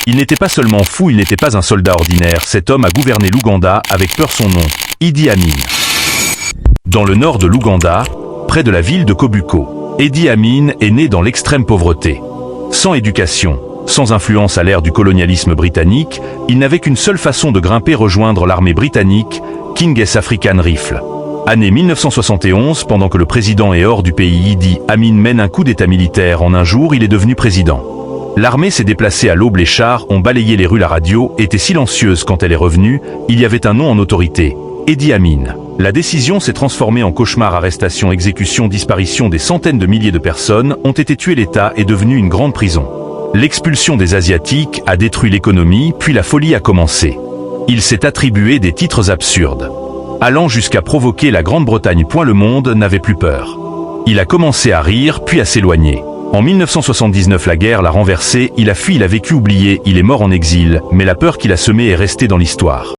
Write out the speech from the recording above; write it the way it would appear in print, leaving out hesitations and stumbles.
Il n'était pas seulement fou, il n'était pas un soldat ordinaire, cet homme a gouverné l'Ouganda avec peur son nom, Idi Amin. Dans le nord de l'Ouganda, près de la ville de Kobuko, Idi Amin est né dans l'extrême pauvreté. Sans éducation, sans influence à l'ère du colonialisme britannique, il n'avait qu'une seule façon de grimper, rejoindre l'armée britannique, King African Rifle. Année 1971, pendant que le président est hors du pays, Idi Amin mène un coup d'état militaire. En un jour, il est devenu président. L'armée s'est déplacée à l'aube, les chars ont balayé les rues, la radio était silencieuse quand elle est revenue, il y avait un nom en autorité, Idi Amin. La décision s'est transformée en cauchemar, arrestation, exécution, disparition, des centaines de milliers de personnes ont été tuées, l'État est devenu une grande prison. L'expulsion des Asiatiques a détruit l'économie, puis la folie a commencé. Il s'est attribué des titres absurdes, allant jusqu'à provoquer la Grande-Bretagne. Le monde n'avait plus peur. Il a commencé à rire, puis à s'éloigner. En 1979, la guerre l'a renversé, il a fui, il a vécu oublié, il est mort en exil, mais la peur qu'il a semée est restée dans l'histoire.